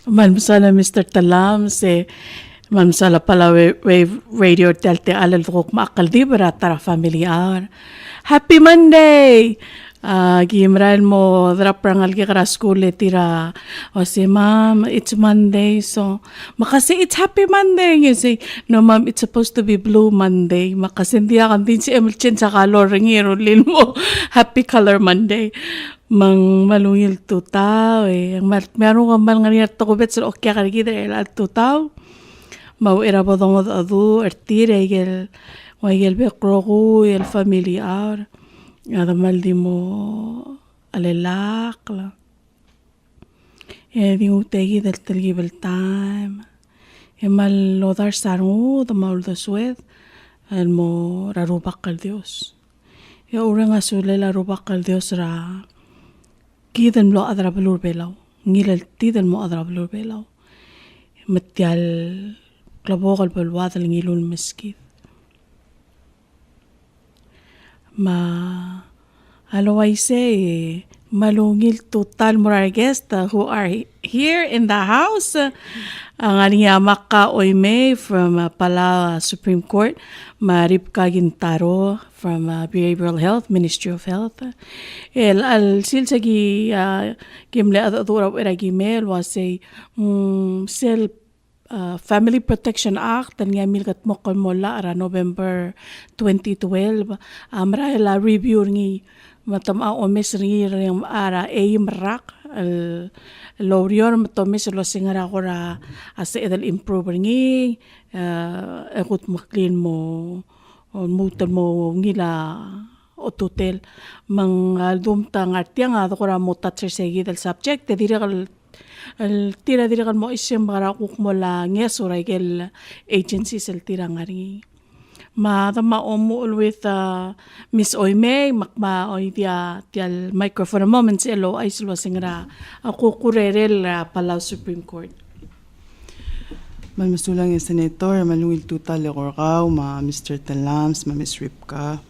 Malmusala Mr. Talam se malmusala Palau Wave Radio telte alal druk maakal di tara familiar. Happy Monday! Gimran mo draprangal ki kara school tira. O say, Mom, it's Monday. So, makasi it's Happy Monday. You say, no Mom, it's supposed to be Blue Monday. Makasi hindi akan din si Emilchin sa color ngiro lin mo. Happy Color Monday. Mang malungil tutaw eh. Meron kang malnganiyar to kubet sa okya karigidre el tutaw. Mau era bodong adu artire el bekroku el familiar. Ada maldi mo alelak la. Di utegi del telgibel time. Mal lodar sarung da maul da sued. El mo rarubak al Dios. Orang asule la rubak al Dios ra. Kidan lo adra belur belaw. Ngilal tidan mo adra belur belaw. Matial klabokal belwad al ngilul meskid. Hello, I say, malungil total moral guests who are here in the house. Ang aning Makka Oimei from Palau Supreme Court, Ribka Kintaro from Behavioral Health, Ministry of Health. Al silsagi kimle adura era gimel was a self Family Protection Act ang nga milkat mo kon mola ara November 2012 amra review ngi matama omes ngi ring ara rak al lawyer matomes lo singara ko ra as edal improve ngi ekut maklin mo mutal mo ngila otutel mang dumtang artiang ko ra mo tatser segi del subject dire tira kan mo isyam para kukmola ngesuray gel agencies el tira ngari. Tama omul with Miss Oimei makma oy dia microphone a moment elo ay silo singra ako kurerel Palau Supreme Court. Malmasulang yung senator, malungil tutal lekorkaw, Mr. Talams, Miss Ribka.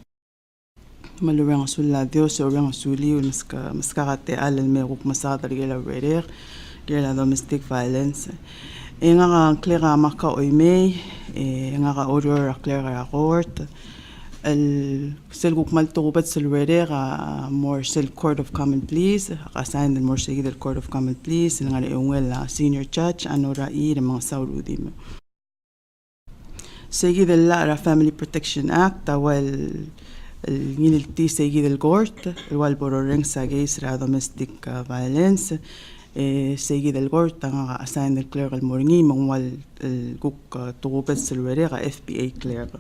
Malurang asula Dios, urang asuli, mas kakate alal may kukmasaka talaga la Girl domestic violence. Nga ka clear Makka Oimei, nga ka order clear court. Sel gukmal tukubat sil rede more sel Court of Common Pleas, assign more segi del Court of Common Pleas, nga ungel senior judge anora i mga saurudi mo. Segi del la Family Protection Act, while nilti segi del court, while bororeng sa gays domestic violence. Segi del court ang assign del clerk al moringi mangwal kuk tukupet silwere ka FPA clerk.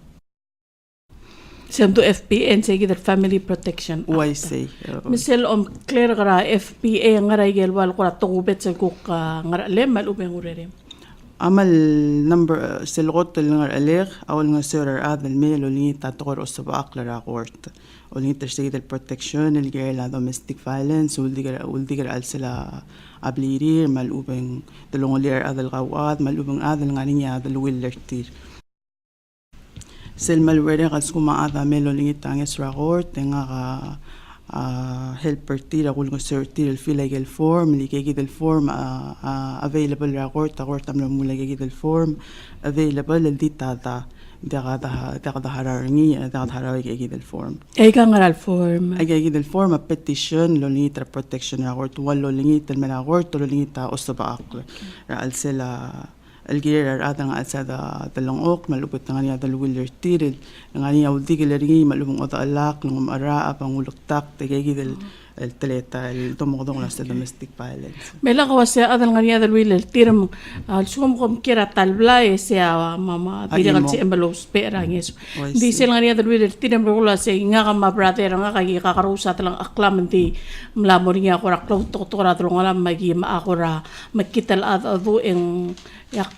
Siyam to FPA segi del Family Protection Act. Why say? Misel clerk ra FPA nga raigel wal ko tukupet sa kuk nga lem mal ubeng urere. Amal number silgot nga aler awal nga sir adal mail ulingi tatukor usaba aklara court. Ulingi segi del protection el girl domestic violence uldigar al sila ablirir malubeng dalongolir adal kawad malubeng adal nga niya adal willertir sel malwere kas kumaada melolingi tanges rakort nga ka helper tira kul ngo sertir el filegal form ligegi del form available rakort takort amla mulagegi del form available el ditata da hararingi da hararigi del form Ay ka ngaral form. Ay del form a petition lolita protection rakort wal lolingit el menakort lolingita osaba akla al sela الجير أدنى أسد دلون ملوك تغني هذا الويلر تيرل غني أودي كلري ملوك أضاء اللاق لهم أراء بنقول تاق تجي الثلاثة الدمغدون على domestic violence. Mela kawas ya adal ngani adal wheeler tiram sum kom kira talbla ya mama dira kan si embalos pera nges. Di sel ngani adal wheeler tiram rola se nga ka ma brother nga kagi kakarusa talang aklam di mlamor niya ko ra klaw to ra dro ngala magi ma akora makital adu eng yak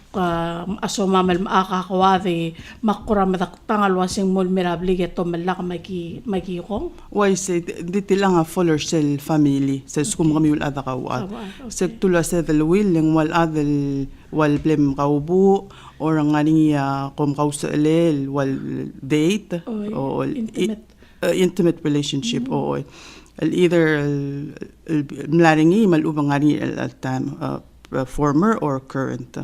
aso mamal maakakawadi makura madaktangal wasing mulmirabli geto malak magi kong. Why say diti lang a fuller cell family sa skum kami ul ada kawat sa tula sa dalwil yang wal adal wal blem kaubu or ang ani kom kausa elel wal date o intimate relationship o either mlaringi malubang ani al time former or current.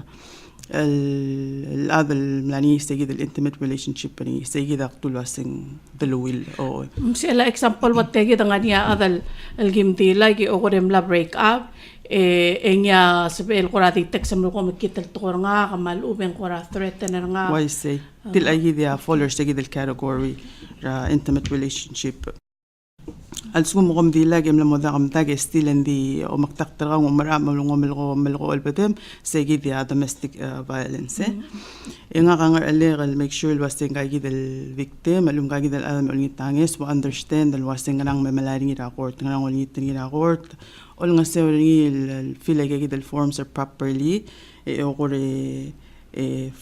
هذا يعني يستجد الانتيمate relationship يعني يستجد أقتل واسين دلويل أو Sila example what tegi da nga niya adal algimti lagi o korem la break up enya sabel korati text mo ko makital to nga kamal uben kora threatener nga why say till أجد يا followers تجد الcategory intimate relationship السكون مقام دي لاجي من المذاق متاجي ستيل عندي أو مكتقطر أو مرام أو ملغو البدم سيجي يا domestic violence إنها كان اللي make sure الواسطين قاعد الvictim اللي قاعد الألم اللي تانيس و understand الواسطين كان مملارين راكورت كان اللي تاني راكورت أول نسوي الفيل قاعد الforms are properly أو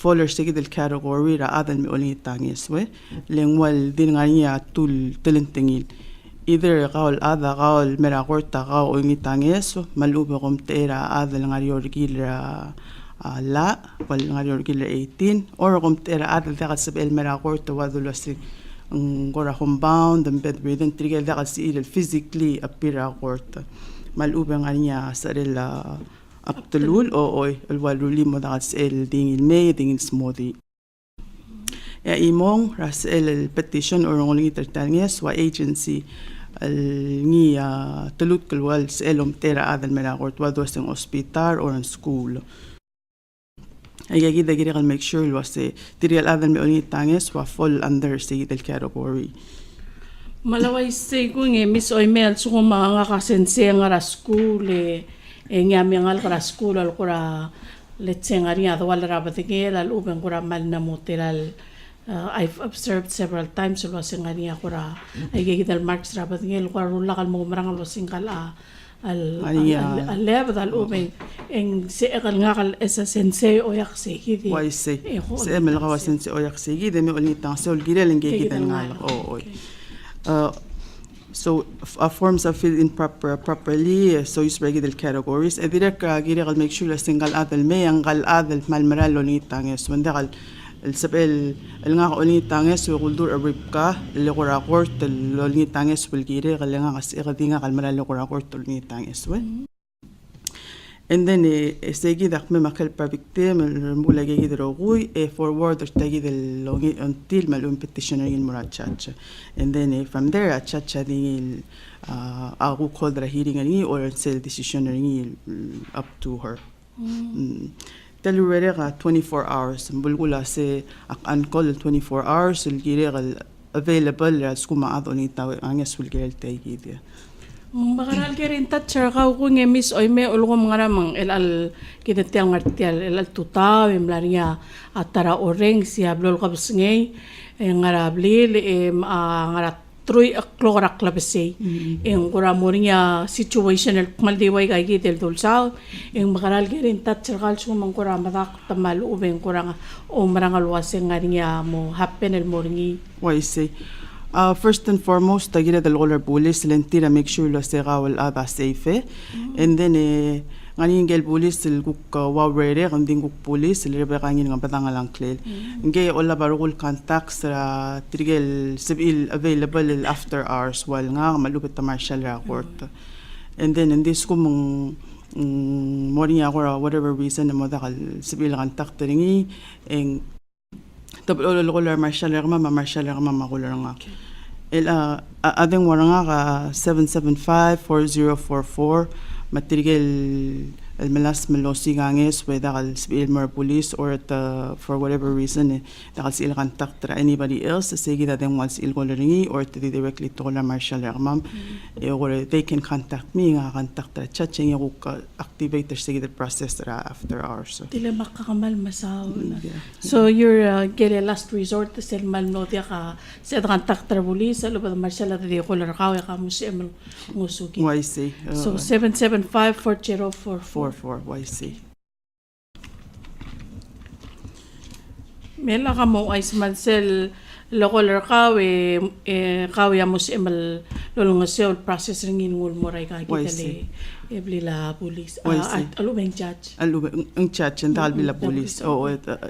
followers تجد الcategory را هذا اللي تانيس و لأنه دين غنية طول تلنتين either قاول هذا قاول مرا قرطة قاول إني تانيس ملوبة قم تيرا هذا الغريور جيل لا والغريور جيل 18 أو قم تيرا هذا ذاك سبيل مرا قرطة وهذا لوسي نقرا homebound and bedridden تريجا ذاك سيل physically appear قرطة ملوبة غنية سريل أبتلول أو الوالولي مدعس سيل دين المي دين سمودي يا إيمون راسل البتيشن أورونغلي ترتانيس وإيجنسي النية تلوت كل وال سألهم ترى هذا الملاقورت ودوسن أوسبيتال أو إن سكول هي كده كده قال make sure الواسي تري هذا الملاقورت تانيس وفول under سيد الكاتيجوري malaway say ko nge Miss Oimei so mga kasense nga ra school nyami ngal ra school al kura let's say nga ria wala ra batigel al uben kura mal na motelal I've observed several times lo singa niya kura ay gigidal marks ra batigel kura rula kal mo marang lo singkal al level al uben en se kal nga kal esa sensei o yak se gidi why say se mel gawa sensei o yak se gidi me olni tansol gidel ngigidal nga o so forms are filled in properly so use regular categories e direk gire gal make sure la single adal me ang gal adal malmaral lo ni tanges wanda gal السبب اللي قولي تانيس وقولدور أبريبكا اللي قرا قرط اللي تانيس والجيرة اللي قصير دينا قال اللي قرا قرط اللي تانيس و and then استيجي ذاك ما كل victim المولا جيجي دروغوي forward تيجي اللوني until مالون petitioner المراتشاتش and then from there atchatcha دي أقول call the hearing or sell decision up to her تلوريغا 24 hours بقولها سي أنقل 24 hours الجيريغا available سكو ما أظني تاوي أنيس والجيل تيجي دي Bakaral kirin tatcher ka ko nge Miss Oimei ulgom ngaramang el kita tiang artial el tuta memlaria atara oreng siya blol kabs ngey ngarablil ngara trui klora klabse en kura moria situational maldiway kay gitel dulsaw en bakaral kirin tatcher kal sumang kura madak tamal uben kura o marangal waseng ngaria mo happen el morngi why say first and foremost tagira del roller police lentira make sure lo sega wal ada safe and then ngani ngel police el guk wawrere ngin guk police el rebe ngin ng batanga lang klel ngey olla barugul contacts ra trigel sibil available after hours wal nga malupit ta martial court and then in this kum morning or whatever reason mo dakal sibil contact ringi en tablo roller martial ma kular nga ading waranga ka 775-4044 matrigel الملاس ملوسي غانيس وإذا قال سبيل مر police or for whatever reason إذا قال سيل contact anybody else سيجي that them once إل قولريني or directly to la marshal إرمام or they can contact me nga contact chatting يروك activate سيجي the process after hours tila makakamal masaw so you're get a last resort sel mal no dia ka sa contact police alo ba marshal at di ko lar ka ka musim musugi why say so 775-4044 YC. Mela ka mo ay smansel local kaw kaw ya mus emal lolong sel process ringin ngul moray ka kitale eblila police alo bang judge ang judge and dahil bila police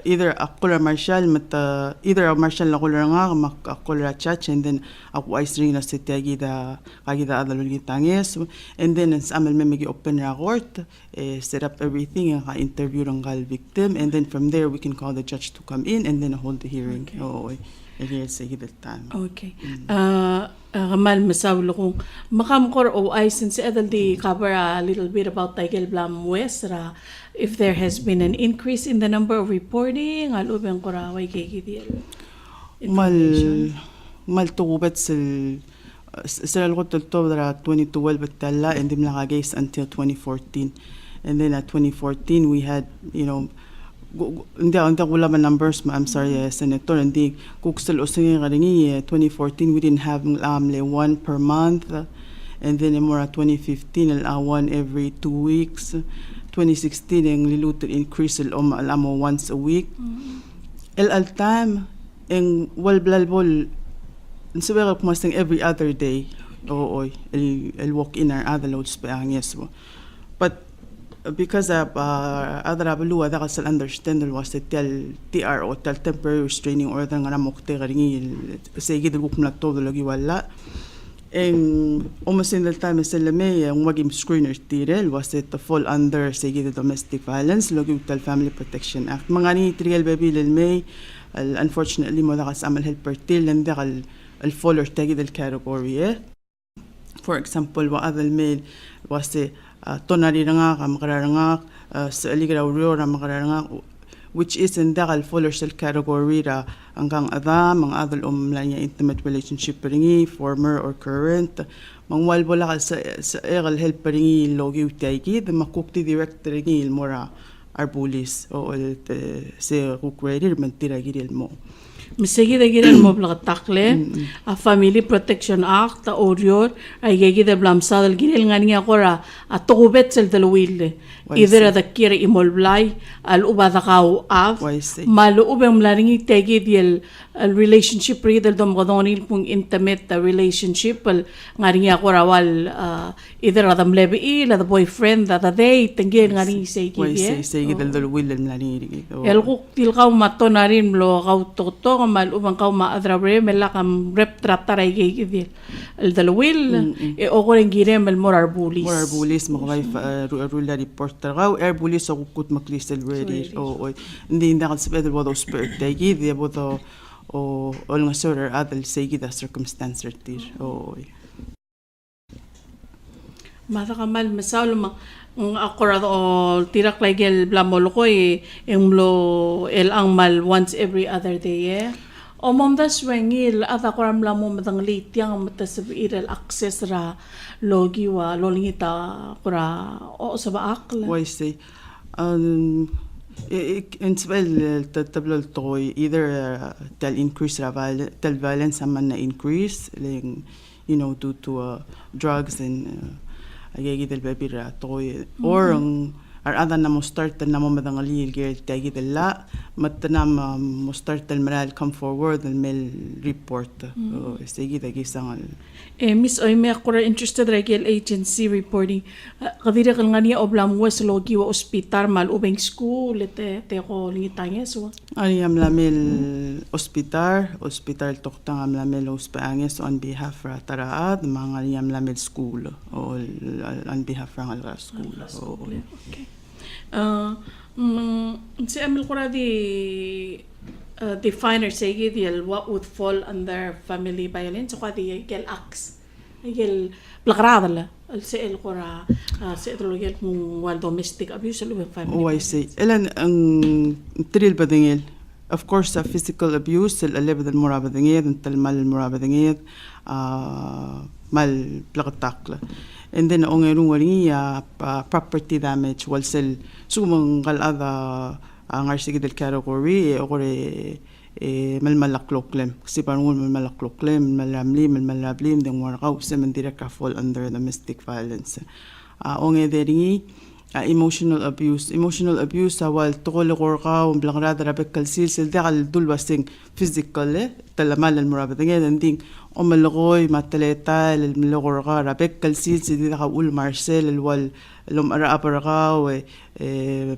either ako marshal either marshal na kular nga akular judge and then ako ay ring na city kagida adalol gitanges and then sa amal may open record set up everything ka interview ng gal victim and then from there we can call the judge to come in and then hold the hearing. Okay. Kamal masawlo kung makamkor o ay since edal di cover a little bit about Tigel Blam West if there has been an increase in the number of reporting alubeng koraway kay kidil mal tugubat sila ko toltobra 2012 batala and dim nakagays until 2014 and then at 2014 we had hindi wala man numbers I'm sorry senator hindi kuksel using karingi 2014 we didn't have one per month and then more 2015 one every 2 weeks 2016 ang liluto increase alamo once a week al time ang walblalbol nsabi ko mas every other day el walk in our other loads pa ang yes but because other abalua da kasal understand was the TRO temporary restraining order nga namokte karingi sige dul kumla todo lagi wala en almost in the time selame ang magim screener tirel was it to fall under sige the domestic violence lagi tal family protection act mga ni trial baby may unfortunately mo da kasamal helper til and da al faller tagi del category for example wa adal mail was the tonari nga makarara nga sa aligra aurora makarara nga which is in the fuller cell category hanggang mga adult niya intimate relationship ringi former or current mangwalbola sa egal help ringi logi utaygi the makukti direct ringi mora arbulis o se kukweri mentira giril mo Misegi da giren mo bla takle a Family Protection Act ta orior ay gegi da blam sadal girel ngani akora a togubet sel dalwil either da kire imolblay al ubada kaw af malu ubem laringi tegi diel relationship real dom godonil pung intimate relationship ngani akora wal either adam lebi la the boyfriend da date tengel ngani segi dalwil lani el kuk til kaw matonarin lo kaw toto mal ubang kaw maadrabre melakam rep trap taray gigidil el dalwil okoren girem el morar bulis mo kay rula reporter kaw bulis o kut maklisel ready hindi kan sabed wado spirit dagi di bodo o nga sir adal segi da circumstance tir mata kamal masawlo akorado tirak lagel blamolo ko emlo el ang mal once every other day o mom das wengil at akoram lamo matang litiang matasabir el access ra logi wa lolingita kura o sa baakla why say in spell tablo toy either tel increase tel violence man na increase due to drugs and agagi del baby ra toy or ar ada na mo start na mo madangali gel tagi della matna mo start el maral come forward and mail report segi dagi sangal Miss Oimei akora interested regel agency reporting kadira kal ngani oblam wes logi wa hospital mal ubeng school te ko lingitanges wa ani am lamel hospital toktang am lamel hospanges on behalf ra taraad mga am lamel school o on behalf ra ngal school okay si amil kora di define or say what would fall under family violence so kadi gel acts gel plagrada si el kora si etro gel kung domestic abuse lo family I say elan ang tril badingel of course physical abuse el alebad al murabadinged ental mal murabadinged mal plagatakla and then ongerung wali property damage walsel sumang kalada ang arsige del category ore malmalakloklem kasi parang malmalakloklem malmalablim deng warakaw sa mandira ka fall under domestic violence onge deringi emotional abuse awal tokol korka bilang rada rabek kalsil sil dekal dulwasing physical talamal al murabet ngel ding omalogoy mataleta el milogorka rabek kalsil sil deka ul marcel el wal lom ara aparaka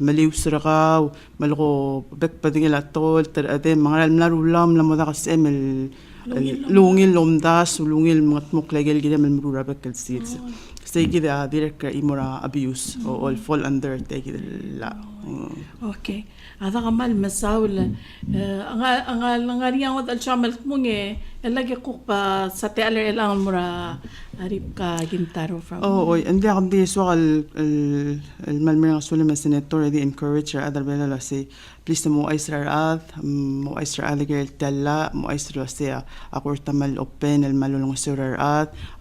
maliusraka malgo bek padingel atol ter ade mangal mlarulam lamoda kasem el lungil lomdas lungil matmok legel gidem el murabek kalsil stay كده direct imora abuse or fall under take la Okay. Ada kamal masawla. Ang wad al shamal munge lagi ko pa sa tealer elang mura Ribka Kintaro from. Hindi ako di so al malmira sulim senator di encourage other bela la say please mo Israel girl tella mo Israel say akorta mal open el malulong surar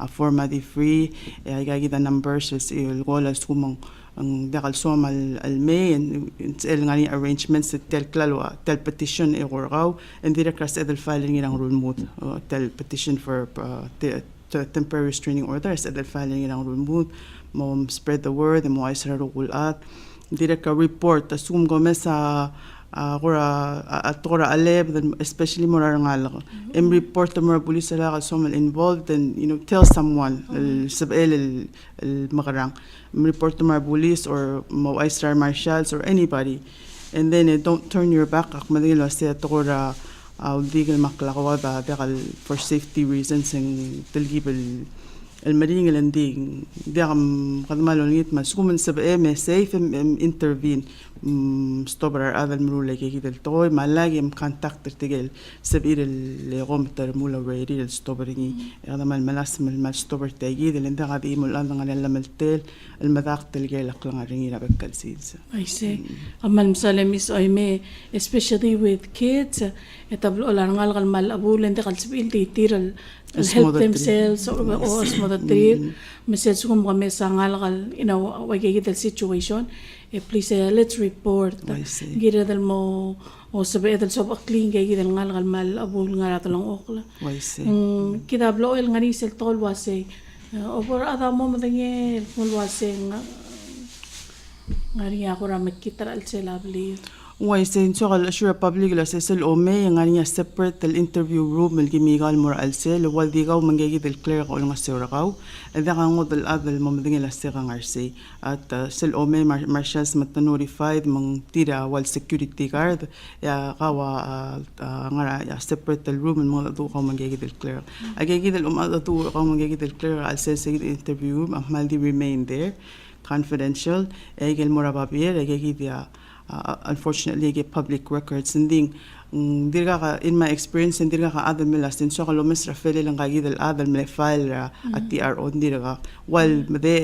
a forma di free ay gagida numbers is il gola sumang ang dakal som al may and el ngani arrangements tel klalo tel petition e gorgaw and direct cross edel filing ng rule mood tel petition for temporary restraining orders edel filing ng rule mood mo spread the word mo Israel rulat direct report asum gomez sa atora aleb especially morar ngal report mo police la som involved and tell someone sabel el magarang report to police or mo Israel marshals or anybody and then don't turn your back akmadilo sa atora legal maklakawada for safety reasons and tilgibel المرينج الاندين دعم قد ما لونيت مسكوم سبقة safe intervene استبرر هذا المرولة كده التوي ما لاقي مكونتاكت تجيل سبير اللي قوم ترمولا وريري الاستبرني هذا ما الملاسم المستبر تجيد اللي ده قاعد يمول أنا على الملتل المذاق تلقي لقلنا رينا بكالسيز. I see. أما المسألة مس أيمي especially with kids يتبلو لارنغال غال أبول اللي قال سبيل تيتير help themselves or smodatir mesel sugum kami sa ngalgal wagigit the situation please let's report gira dal mo o sabi dal sob clean gigi dal ngalgal mal abul ngara talang okla kita blo el ngani sel tol wase over ada mo madenge mul wase ngari ako ra makita al selabli ويسين شغل أشورة public لأساس الأمي يعني separate الانترفيو روم الجميعال مر ألسل والدي قاو من جيد الكلير قول نصير قاو إذا كان قد الأذى الممدين للسيرة عرسي at سل أمي marshals متنوريفايد من تيرا والسecurity guard يا قاوا عرا يا separate الروم الموضوع قاو من جيد الكلير أجيد الأمضاء قاو من جيد الكلير على أساس الانترفيو أحمل دي remain there confidential أجي المرابطية أجيد يا unfortunately get public records and then in my experience and dirga ka adal milas din so kalo mas rafele lang kagid al adal mele file at TRO dirga wal made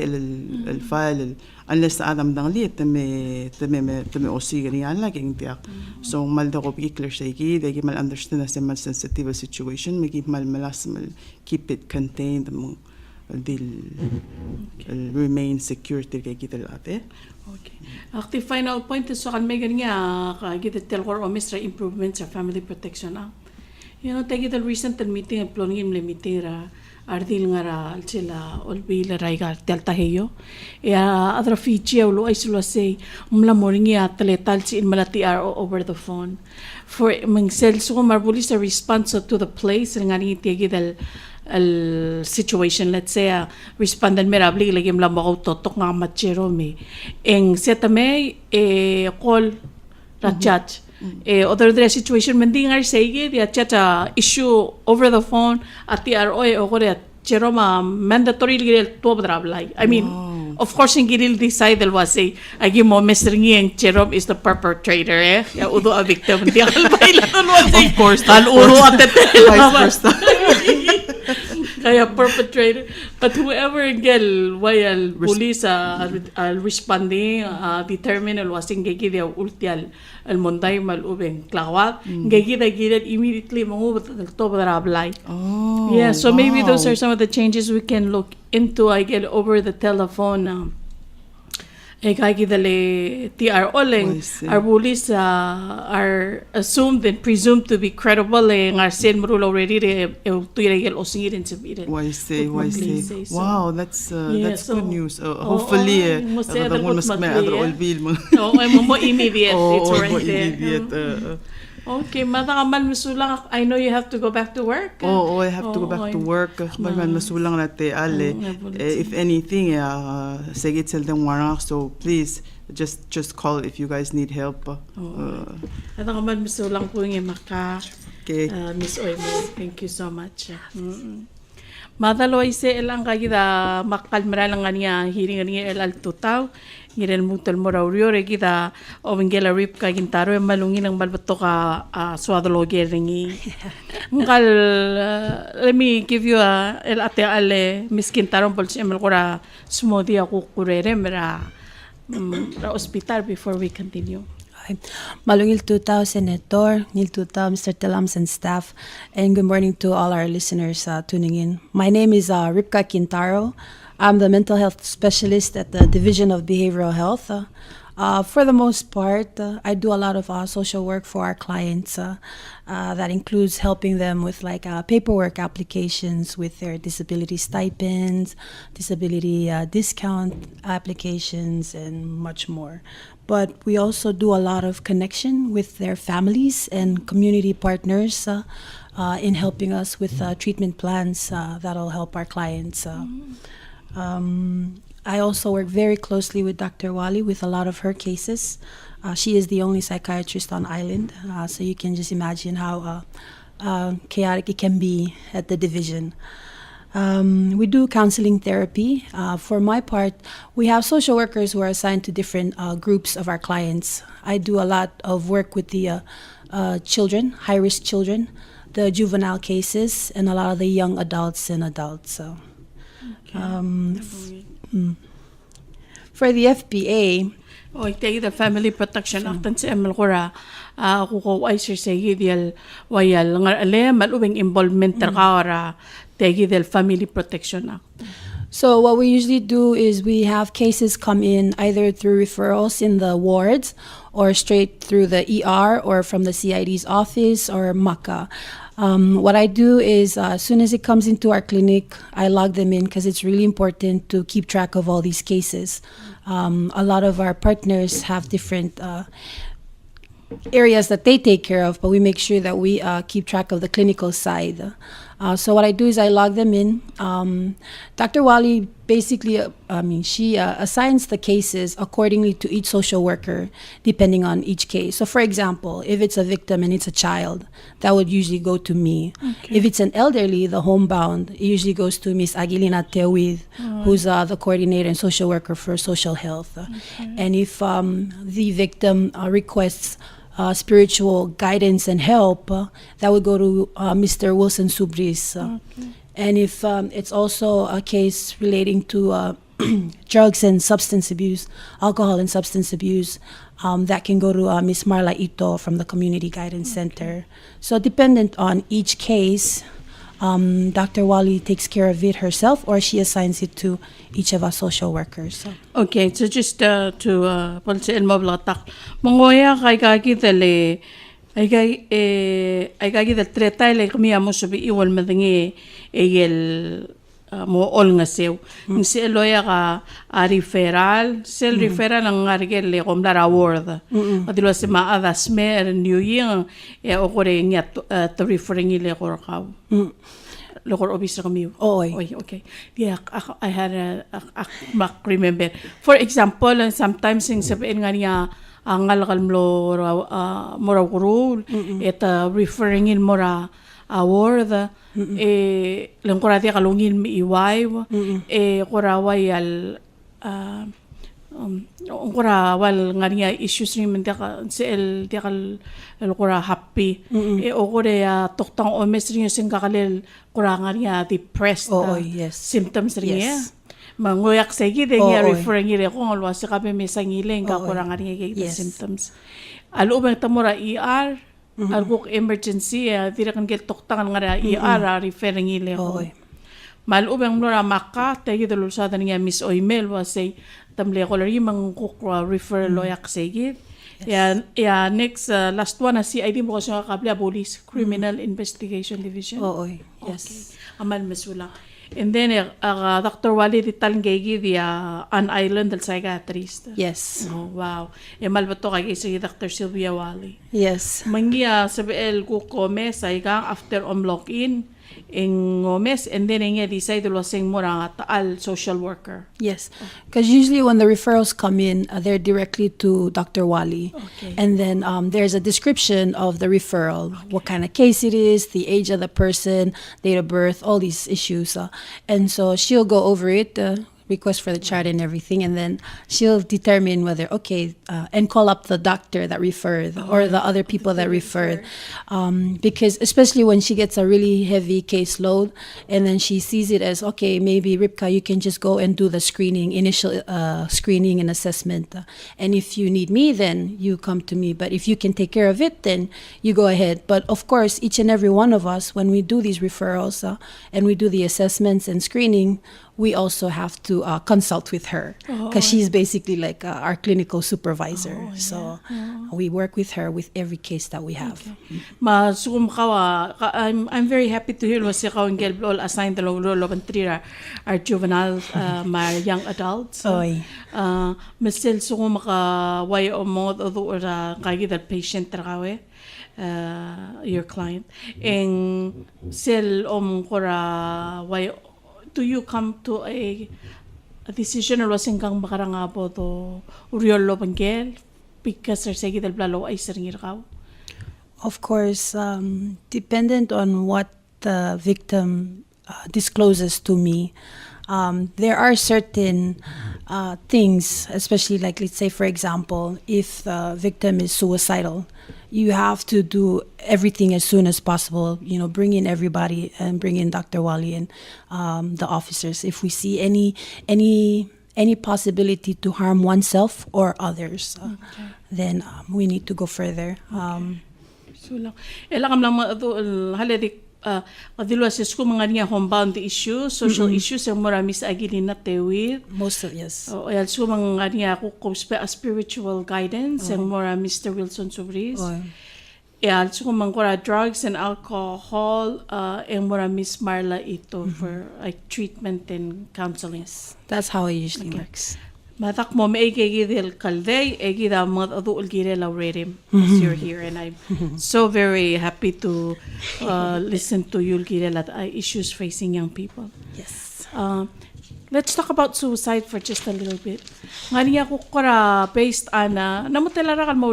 el file unless adam dangli teme osigri yan laging tiak so mal da ko clear say gid ay mal understand as mal sensitive situation magi mal malas mal keep it contained mo dil remain secure tirga gid al ate. Okay. Active final point is so kan may ganyan kita telkor o misra improvements sa family protection take it recent meeting plongim le mitira ardil ngara sila olbila raiga telta heyo adra feature lo islo say moringia teletal si malati over the phone for mengsel so marbuli sa response to the place ngani tigidal al situation let's say respondan merabli lagi mlam ako totok nga machero me eng setame call rachat other the situation mending ar say dia chata issue over the phone at the RO o gore chero ma mandatory ligel to brablay I mean of course in giril decide was say agi mo mesringi ang cherom is the perpetrator ya udo a victim dia kalbaila of course al uro at kaya perpetrator but whoever gel while police al responding determine al wasing gigi ultial al monday mal ubeng klawat gigi immediately mangubat al to brablay yeah so maybe those are some of the changes we can look into I get over the telephone kaya dali TR Oleng, our police are assumed and presumed to be credible nga sen marul already tuyagel o singirin sa birin. Why say? Wow, that's so, good news. Hopefully, Masaya mas may other olbil mo. Ay mo immediate. It's right there. Immediate. Okay, matakamal masulang. I know you have to go back to work. I have to go back to work. Magman masulang natin ale. If anything, sige seldom warang. So please, just call if you guys need help. Matakamal masulang po yung maka. Okay. Miss Oimei, thank you so much. Madaloy se elang kagida makalmara lang niya hiring niya elal tutaw ngirel mutal moraurio regida Oimei Ribka Kintaro malungin ang malbato ka swadologe ringi ngal let me give you el ate ale Miss Kintaro polsi emel kora smoothie ako kurere mera hospital before we continue. Malungil Tutaw, Senator, Nil Tutaw, Mr. Telams and staff, and good morning to all our listeners tuning in. My name is Ribka Kintaro. I'm the mental health specialist at the Division of Behavioral Health. For the most part, I do a lot of social work for our clients. That includes helping them with paperwork applications with their disability stipends, disability discount applications, and much more. But we also do a lot of connection with their families and community partners in helping us with treatment plans that'll help our clients. I also work very closely with Dr. Wali with a lot of her cases. She is the only psychiatrist on island, so you can just imagine how chaotic it can be at the division. We do counseling therapy. For my part, we have social workers who are assigned to different groups of our clients. I do a lot of work with the children, high-risk children, the juvenile cases, and a lot of the young adults and adults. So, for the FBA, the Family Protection Act sa emel kora kuko ay sirsegi dial wayal ngar ale malubeng involvement kara tegi del Family Protection Act. So what we usually do is we have cases come in either through referrals in the wards or straight through the ER or from the CID's office or Makka. What I do is as soon as it comes into our clinic, I log them in because it's really important to keep track of all these cases. A lot of our partners have different areas that they take care of, but we make sure that we keep track of the clinical side. So what I do is I log them in. Dr. Wali basically, she assigns the cases accordingly to each social worker, depending on each case. So for example, if it's a victim and it's a child, that would usually go to me. Okay. If it's an elderly, the homebound, it usually goes to Miss Aguilina Tewid, who's the coordinator and social worker for social health. Okay. And if the victim requests spiritual guidance and help, that would go to Mr. Wilson Subris. Okay. And if it's also a case relating to drugs and substance abuse, alcohol and substance abuse, that can go to Miss Marla Ito from the Community Guidance Center. So dependent on each case, Dr. Wali takes care of it herself or she assigns it to each of our social workers. So. Okay, so just to policy and moblatak. Mongoya kay kakitale ay kay dal treta le kami amo sabi iwal madangi el mo all nga sew. Si eloya ka referral, sel referral ang argel le komlar award. Adilo si maada smer new year okore nya to referring ile ko ka. Local officer kami. Okay. Yeah, I had a remember. For example, sometimes yung sabihin nga niya ang ngalakal mora kurul, referring in mora award, lang kurati kalungin mi iway, kuraway al kurawal nga niya issues rin man el kura happy okore toktang omes rin yung kakalil kura nga niya depressed symptoms rin niya manguyak sa gid niya referring niya kung alwa sa kape may sangiling ka kura nga niya symptoms alubang tamura ER algok emergency tira kan gel toktang nga ER referring niya Malubang mura Makka, tegi dulu sa niya Miss Oimei was say tamle ko lari mang kukra refer loyak segit. Yeah, next last one na CID mo kasi kabla police criminal investigation division. Oo, yes. Okay. Amal masula. And then Dr. Wali dital ngegi dia an island del psychiatrist. Yes. Oh, wow. Emal bato kay si Dr. Sylvia Wali. Yes. Mangia sabiel ko kome sa igang after login in Gomez and then nga decide lo sing mura taal social worker. Yes, because usually when the referrals come in, they're directly to Dr. Wali. Okay. And then there's a description of the referral, what kind of case it is, the age of the person, date of birth, all these issues. And so she'll go over it, request for the chart and everything, and then she'll determine whether, and call up the doctor that referred or the other people that referred. Because especially when she gets a really heavy caseload and then she sees it as, okay, maybe Ribka, you can just go and do the screening, initial screening and assessment. And if you need me, then you come to me. But if you can take care of it, then you go ahead. But of course, each and every one of us, when we do these referrals and we do the assessments and screening, we also have to consult with her because she's basically like our clinical supervisor. We work with her with every case that we have. Masum kawa, I'm very happy to hear was ikaw ang gelbol assigned the low are juvenile, my young adults. Oy. Masil sum maka way o mo or kagi that patient trakawe. Your client and sel kora way. Do you come to a decision or wasing kang makaranga po to uriolo banggel because there's a del blalo ay siringirkaw? Of course, dependent on what the victim discloses to me, there are certain things, especially like, let's say, for example, if the victim is suicidal, you have to do everything as soon as possible, bring in everybody and bring in Dr. Wali and the officers. If we see any possibility to harm oneself or others, then we need to go further. So lang. Elakam lang haladik kadilwasis ko mga niya homebound issues, social issues yung marami sa agilin na tewid. Most of, yes. Also mga niya ko spiritual guidance yung mura Mr. Wilson Sobris. Also mga drugs and alcohol yung mura Miss Marla ito for like treatment and counseling. That's how it usually works. Matak mo may gigidil kalday egida mga adul gire laurerim as you're here and I'm so very happy to listen to you gire lat issues facing young people. Yes. Let's talk about suicide for just a little bit. Ngani ako kora based on namutelara kan mo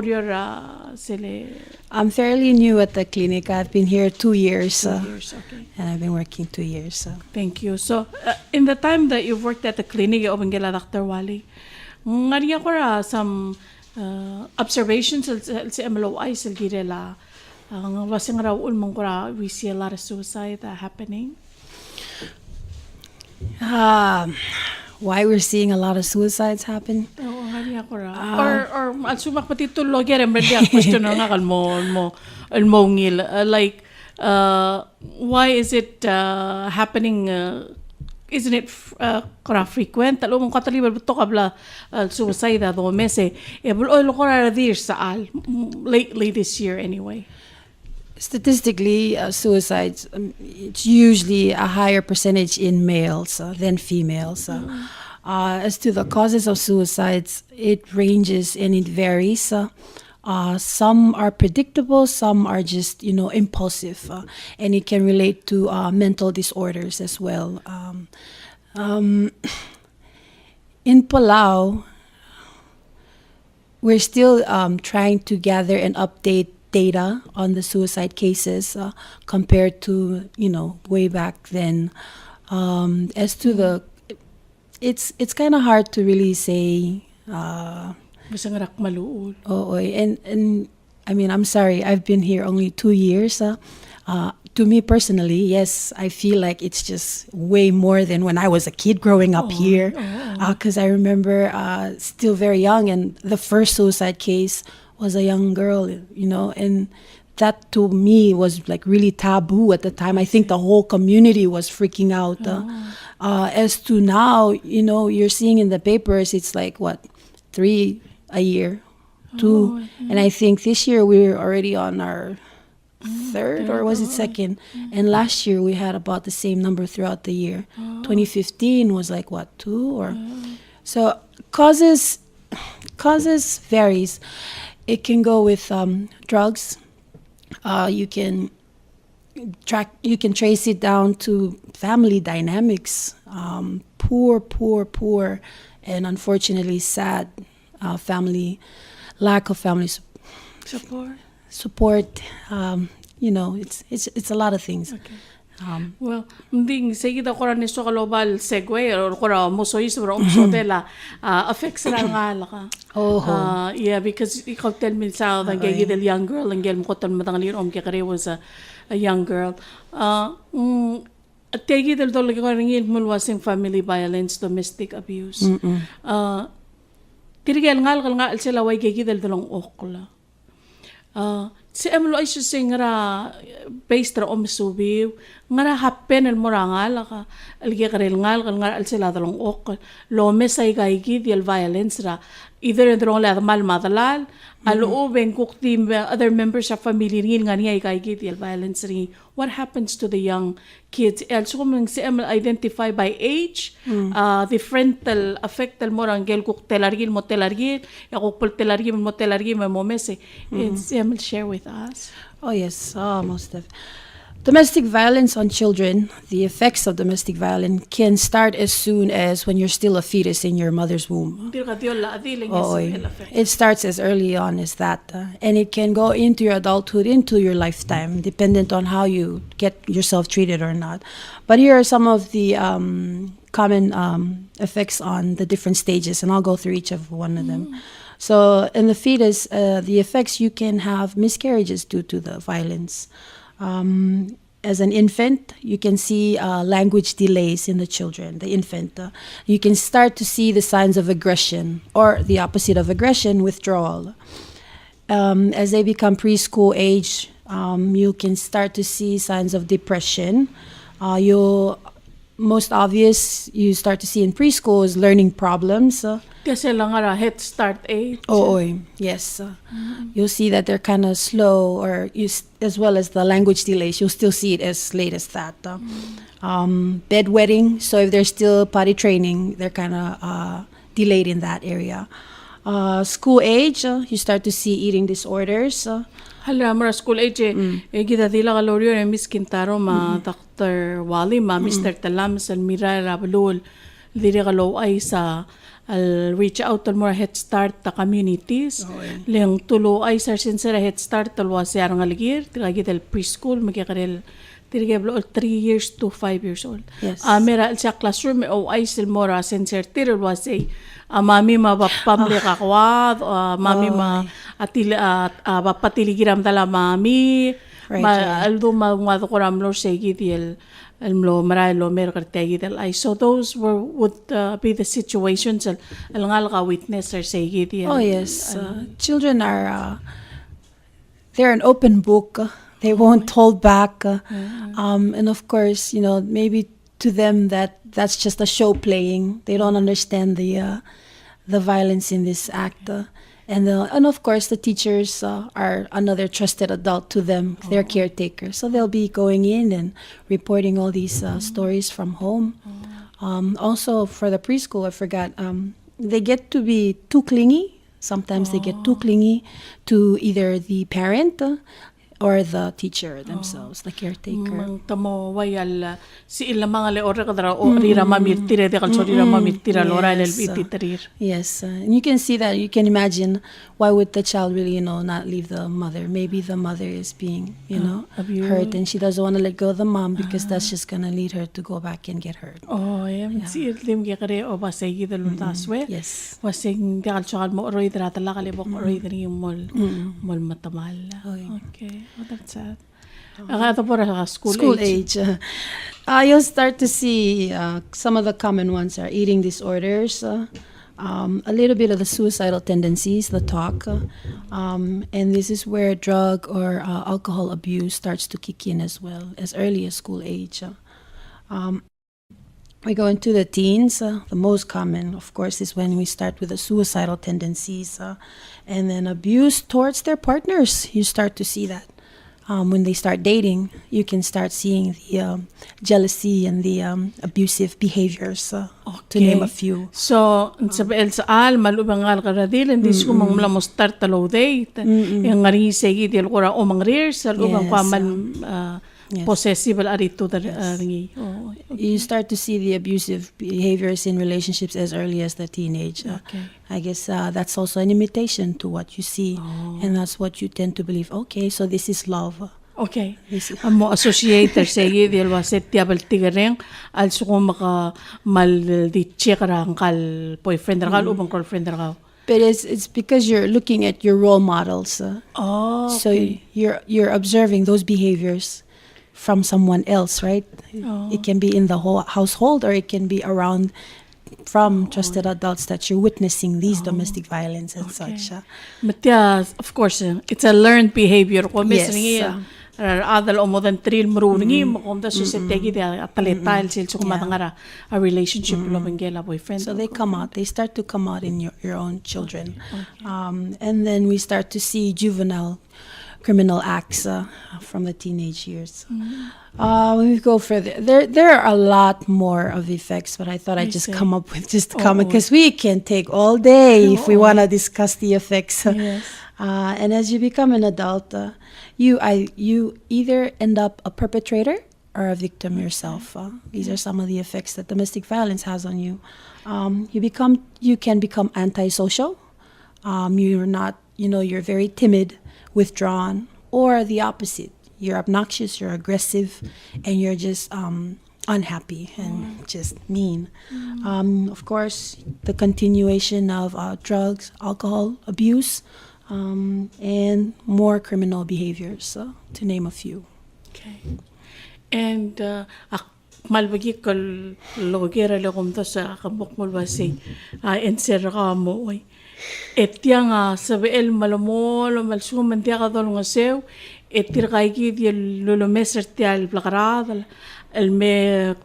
sile. I'm fairly new at the clinic. I've been here 2 years. 2 years, okay. And I've been working 2 years. Thank you. So, in the time that you've worked at the clinic, Dr. Wali, ngani ako some observations sa MLOI sa girela. Wasing raw ulmong kora, we see a lot of suicide happening. Why we're seeing a lot of suicides happen? Oo, ngani ako or sumak pati tulog yan, remember question na nga mo ngil. Like, why is it happening? Isn't it frequent? Talo mong katalibal buto kabla suicide do mese. Bulo ko ra dir sa lately this year anyway. Statistically, suicides, it's usually a higher percentage in males than females. As to the causes of suicides, it ranges and it varies. Some are predictable, some are just, impulsive, and it can relate to mental disorders as well. In Palau, we're still trying to gather and update data on the suicide cases compared to, way back then. As to it's kind of hard to really say. Masang rak maluol. And I mean, I'm sorry, I've been here only 2 years. To me personally, yes, I feel like it's just way more than when I was a kid growing up here. Because I remember still very young, and the first suicide case was a young girl, and that to me was like really taboo at the time. I think the whole community was freaking out. As to now, you're seeing in the papers, it's like what, 3 a year, 2, and I think this year we're already on our third, or was it second? And last year we had about the same number throughout the year. 2015 was like what, 2 or so. Causes varies. It can go with drugs. You can trace it down to family dynamics. Poor, and unfortunately sad lack of family support. It's a lot of things. Okay. Well, hindi sige ko ran iso global segue or ko ra mo so iso ro so dela affects ra nga laka. Yeah, because ikaw tell me sa the gay young girl and gel mo ko tan matang lir ke kare was a young girl. Tegi del dol ko ringil mulwasing family violence, domestic abuse. Tirigel ngal sila way gay del dolong okla. Si emlo ay susing ra based ra omsubiw ngara happen el morangal ka alge karel ngal al sila dalong ok lo mesay kay gid el violence ra either drong la mal madalal alo ben kukti other members of family rin ngani kay gid el violence rin. What happens to the young kids? Also kung si emlo identify by age, differental affectal morangel kuktelargil motelargil yakuk telargil motelargil mo mese. It's emlo share with us. Oh yes, most of domestic violence on children. The effects of domestic violence can start as soon as when you're still a fetus in your mother's womb. It starts as early on as that, and it can go into your adulthood, into your lifetime, dependent on how you get yourself treated or not. But here are some of the common effects on the different stages, and I'll go through each of one of them. So in the fetus, the effects, you can have miscarriages due to the violence. As an infant, you can see language delays in the children, the infant. You can start to see the signs of aggression, or the opposite of aggression, withdrawal. As they become preschool age, you can start to see signs of depression. Most obvious you start to see in preschool is learning problems. Kasi lang nga head start age. Yes. You'll see that they're kind of slow, or as well as the language delays, you'll still see it as late as that. Bedwetting, so if they're still potty training, they're kind of delayed in that area. School age, you start to see eating disorders. Hala, mara school age gida dila ka loryo Miss Kintaro ma Dr. Wally ma Mr. Talams al Mira Rabalul dili ka low ay sa al reach out to more head start ta communities leng tulo ay sa sincere head start talwa sa arang aligir tiga gidel preschool magikarel tirgeblo 3 years to 5 years old. Yes. Mera sa classroom o ay sil mora sincere tirwa say mami mabapamli kakwad, mami bapatiligiram tala mami, aldo mawado koram lo segid el maralo mer kartegi del ay. So those would be the situations al ngal ka witness or segid. Oh yes, children are they're an open book. They won't hold back, and of course, maybe to them that's just a show playing. They don't understand the violence in this act, and of course the teachers are another trusted adult to them. They're caretakers, so they'll be going in and reporting all these stories from home. Also for the preschool, I forgot, they get to be too clingy. Sometimes they get too clingy to either the parent or the teacher themselves, the caretaker. Tamo wayal si ila mga le ora kadra o rira mamirtire de kalso rira mamirtira lora el bititrir. Yes, and you can see that. You can imagine why would the child really, not leave the mother? Maybe the mother is being, hurt, and she doesn't want to let go of the mom because that's just gonna lead her to go back and get hurt. Si lim kare o basay gidal taswe. Yes. Wasing de kalso mo oroy dra tala kalibok oroy dri mol matamal. Okay. Oh, that's sad. School age. You'll start to see some of the common ones are eating disorders, a little bit of the suicidal tendencies, the talk, and this is where drug or alcohol abuse starts to kick in as well, as early as school age. We go into the teens. The most common, of course, is when we start with the suicidal tendencies, and then abuse towards their partners. You start to see that. When they start dating, you can start seeing the jealousy and the abusive behaviors, to name a few. So, sa BL malubang karadil, hindi ko mang start talo date. Yung ngari segi di alkora o mang rears, alubang kwaman possessive arito ringi. You start to see the abusive behaviors in relationships as early as the teenage. I guess that's also an imitation to what you see, and that's what you tend to believe. Okay, so this is love. Okay. Amo associator segi di alwa set tiabal tigareng also ko maka mal di check rang kal boyfriend kal ubang girlfriend kal. But it's because you're looking at your role models. So you're observing those behaviors from someone else, right? It can be in the whole household, or it can be around from trusted adults that you're witnessing these domestic violence and such. But yeah, of course, it's a learned behavior. Yes. Adal o mo than trill marungi mo kung da susitegi dia paletal sil so kumatangara a relationship lo bengela boyfriend. So they come out. They start to come out in your own children. And then we start to see juvenile criminal acts from the teenage years. When we go further, there are a lot more of effects, but I thought I'd just come up with just a comment, because we can take all day if we want to discuss the effects. Yes. And as you become an adult, you either end up a perpetrator or a victim yourself. These are some of the effects that domestic violence has on you. You can become antisocial. You're very timid, withdrawn, or the opposite. You're obnoxious, you're aggressive, and you're just unhappy and just mean. Of course, the continuation of drugs, alcohol abuse, and more criminal behaviors, to name a few. Okay. And malbagi kal logera le kumto sa kabuk mo basi enser ka mo oy. Etiang sabel malamol malsum mantia ka dol ngasew etir kaigi di lolomeser tial plakarad el me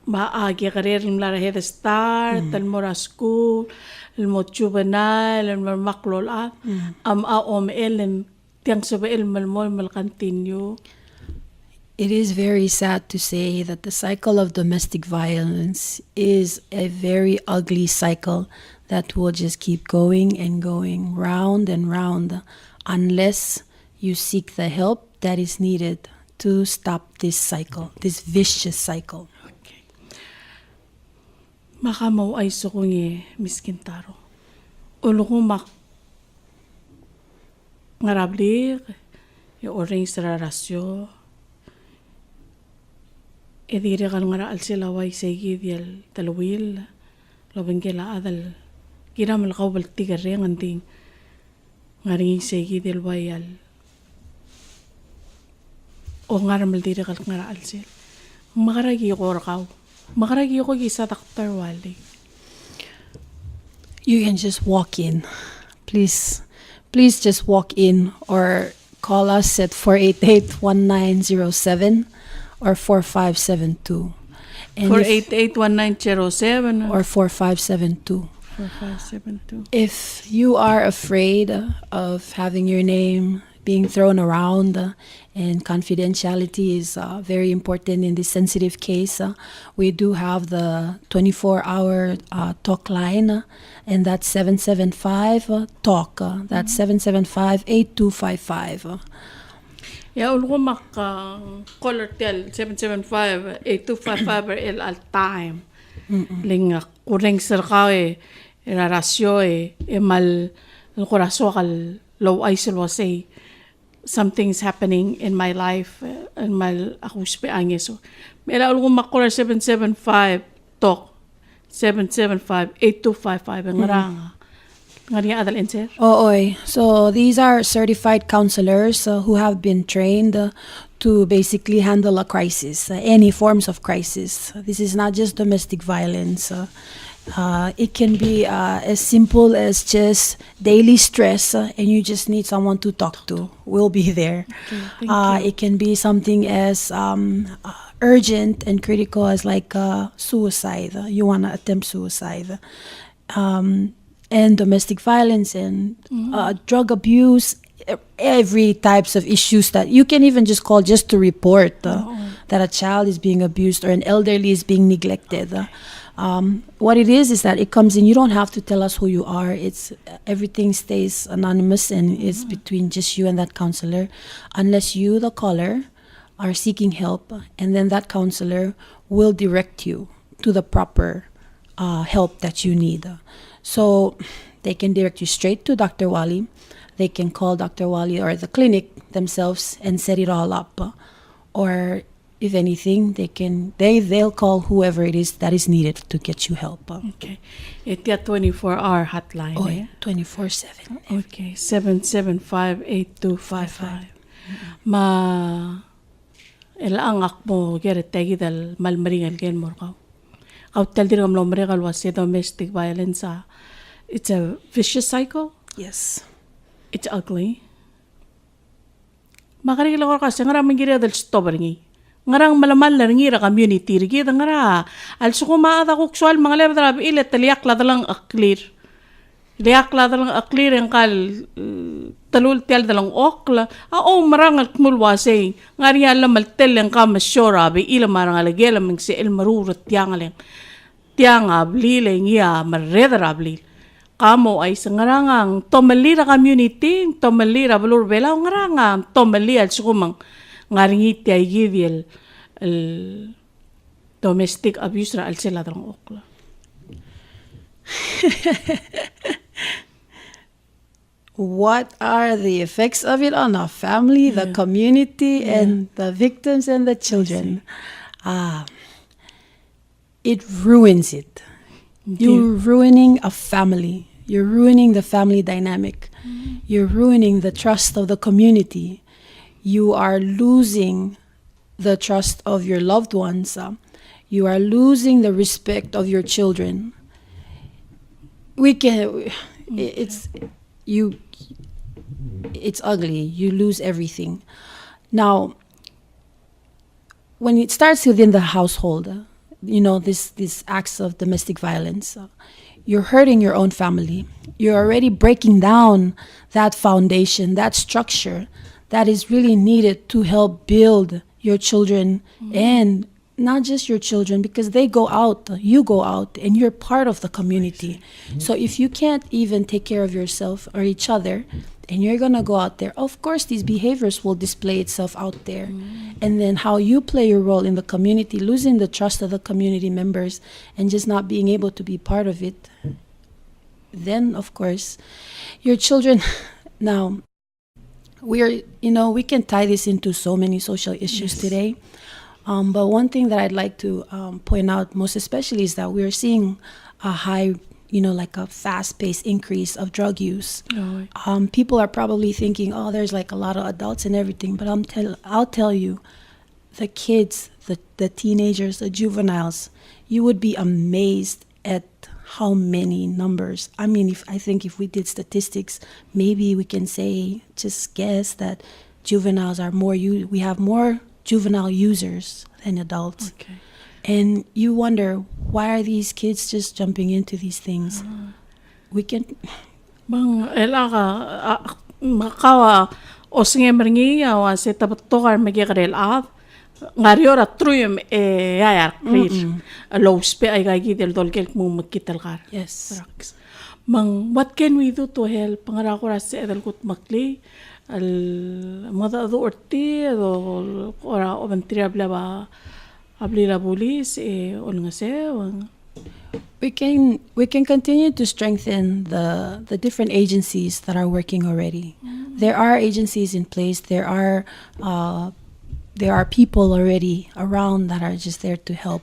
maagi karir lara head start el mora school el mo juvenile el maklol am om elen tiang sabel malmol mal continue. It is very sad to say that the cycle of domestic violence is a very ugly cycle that will just keep going and going round and round unless you seek the help that is needed to stop this cycle, this vicious cycle. Okay. Makamaw ay sukungi, Miss Kintaro. Ulo ko ngarabli, oring sa rasyo. Edire kal ngara alsilaway segi dial talawil. Lobengela adal. Kira malakaw baltigareng anding ngaring segi del wayal o ngara maldire kal ngara alsil makaragi ko rakaw makaragi ko gisa doctor wali. You can just walk in. Please just walk in or call us at 488-1907 or 4572. 488-1907 or 4572. 4572. If you are afraid of having your name being thrown around, and confidentiality is very important in this sensitive case, we do have the 24-hour talk line, and that's 775-TALK. That's 775-8255. Ya ulgo caller tel 775-8255 el al time. Linga kureng serkae era rasyo mal el corazón kal low isol say something's happening in my life and mal akuspe angeso. Mera ulgo makola 775 talk 775-8255 ngaranga. Ngari adal enser. So these are certified counselors who have been trained to basically handle a crisis, any forms of crisis. This is not just domestic violence. It can be as simple as just daily stress, and you just need someone to talk to. We'll be there. Okay, thank you. It can be something as urgent and critical as like suicide. You want to attempt suicide. And domestic violence and drug abuse, every types of issues that you can even just call just to report that a child is being abused or an elderly is being neglected. What it is that it comes in. You don't have to tell us who you are. It's everything stays anonymous and it's between just you and that counselor, unless you, the caller, are seeking help, and then that counselor will direct you to the proper help that you need. So they can direct you straight to Dr. Wally. They can call Dr. Wally or the clinic themselves and set it all up. Or if anything, they'll call whoever it is that is needed to get you help. Okay. Ito 24-hour hotline. Oh, eh? 24/7. Okay. 775-8255. Ilaang akmo gere tegi dal malmaringal gen mo ka. Kau tel dir kam lomregal was domestic violence. It's a vicious cycle. Yes. It's ugly. Makarigil ako kasi nga ramang gira dal stopper ngi. Ngarang malamal na ngira community rigi da ngara. Also ko maada ko sexual mga level drab ilet taliak la dalang clear. Liak la dalang clear ang kal talul tial dalang okla. Marangal kumulwase. Ngari ala maltel ang kama shora bi ila marangal gela ming si el marurut tiangaleng. Tiangab lileng ya marredrablil. Kamo ay sa ngarangang tomalira community, tomalira balur bela ngarangang tomalira sukumang ngaringiti ay gidiel domestic abuse ra al sila drang okla. What are the effects of it on our family, the community, and the victims and the children? It ruins it. You're ruining a family. You're ruining the family dynamic. You're ruining the trust of the community. You are losing the trust of your loved ones. You are losing the respect of your children. It's ugly. You lose everything. Now, when it starts within the household, these acts of domestic violence, you're hurting your own family. You're already breaking down that foundation, that structure that is really needed to help build your children, and not just your children, because they go out, you go out, and you're part of the community. So if you can't even take care of yourself or each other, and you're going to go out there, of course these behaviors will display itself out there. And then how you play your role in the community, losing the trust of the community members and just not being able to be part of it, then of course your children. Now we can tie this into so many social issues today, but one thing that I'd like to point out most especially is that we're seeing a high, like a fast-paced increase of drug use. People are probably thinking, there's like a lot of adults and everything, but I'll tell you, the kids, the teenagers, the juveniles, you would be amazed at how many numbers. I mean, I think if we did statistics, maybe we can say, just guess that juveniles are we have more juvenile users than adults. Okay. And you wonder, why are these kids just jumping into these things? We can... Bang elaka makawa osnge mringi awa se tabatokar magikarel av ngariora truyum yayar clear low spe ay gagi del dolgel mo makital kar. Yes. Mang what can we do to help pangarakora se edal kut makli al mada do orti do ora oventria blaba abli la police olngase. We can continue to strengthen the different agencies that are working already. There are agencies in place. There are people already around that are just there to help.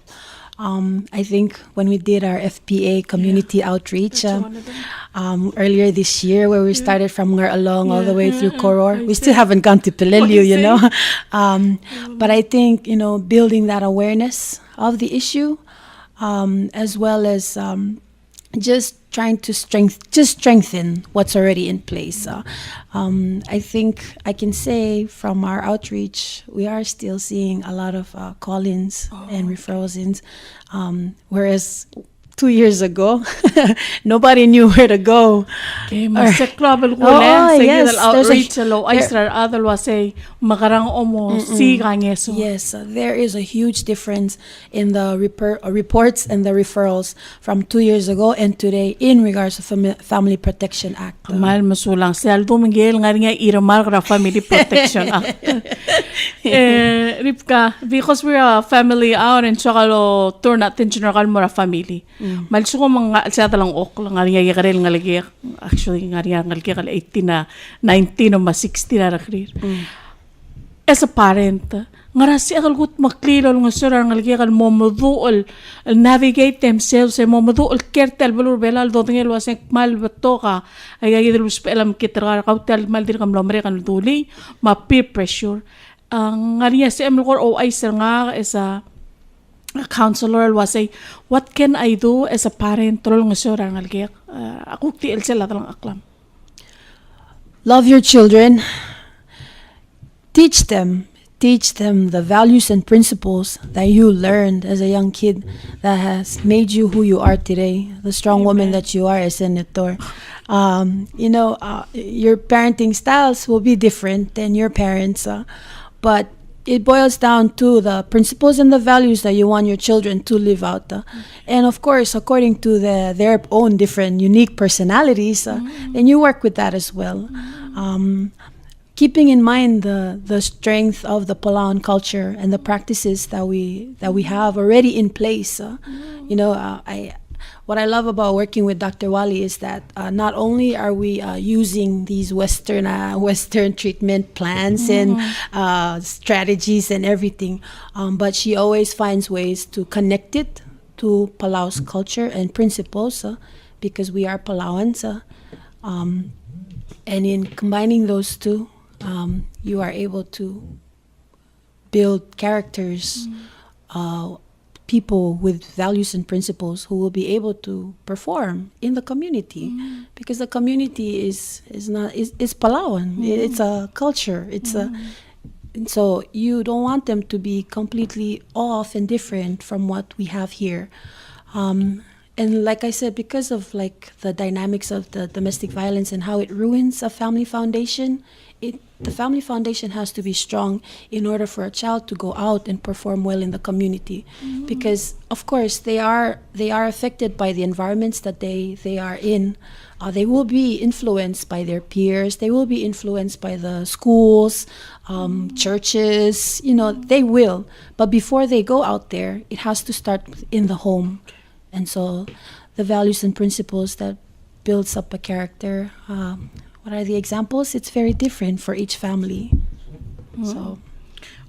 I think when we did our FPA community outreach earlier this year, where we started from Ngaralong all the way through Koror, we still haven't gone to Peleliu, But I think, building that awareness of the issue, as well as just trying to strengthen what's already in place. I think I can say from our outreach, we are still seeing a lot of call-ins and referrals in, whereas 2 years ago, nobody knew where to go. Okay, masek level ko Oo, le. Sige yes, dal outreach there's a- lo Israel adal wasay magarang omo si kangeso. Yes, there is a huge difference in the reports and the referrals from 2 years ago and today in regards to Family Protection Act. Kamal masulang seldo mingil nga nga iramal ra Family Protection Act. Ribka, because we're a family out and so kalo tour natin general mo ra family. Malso ko mga sa talang ok nga nga karel nga lagi actually nga lagi kal 18 na 19 o ma 16 na rakrir. As a parent, nga rasi akal gut maklilol nga sura nga lagi kal momoduol navigate themselves e momoduol kertel balur belal do ngel waseng mal bato ka ay gidil uspelam kitra kautel mal dir kam lomre kan duli ma peer pressure. Nga niya si Emilcor o ay sir nga as a counselor was say, what can I do as a parent? Trol nga sura nga lagi ako tiil sila talang aklam. Love your children. Teach them the values and principles that you learned as a young kid that has made you who you are today, the strong woman that you are as senator. Your parenting styles will be different than your parents, but it boils down to the principles and the values that you want your children to live out. And of course, according to their own different unique personalities, then you work with that as well. Keeping in mind the strength of the Palauan culture and the practices that we have already in place. What I love about working with Dr. Wali is that not only are we using these Western treatment plans and strategies and everything, but she always finds ways to connect it to Palau's culture and principles because we are Palauans. And in combining those two, you are able to build characters, people with values and principles who will be able to perform in the community, because the community is Palauan. It's a culture. So you don't want them to be completely off and different from what we have here. And like I said, because of like the dynamics of the domestic violence and how it ruins a family foundation, the family foundation has to be strong in order for a child to go out and perform well in the community. Because of course they are affected by the environments that they are in. They will be influenced by their peers. They will be influenced by the schools, churches. They will. But before they go out there, it has to start in the home. And so the values and principles that builds up a character, what are the examples? It's very different for each family. So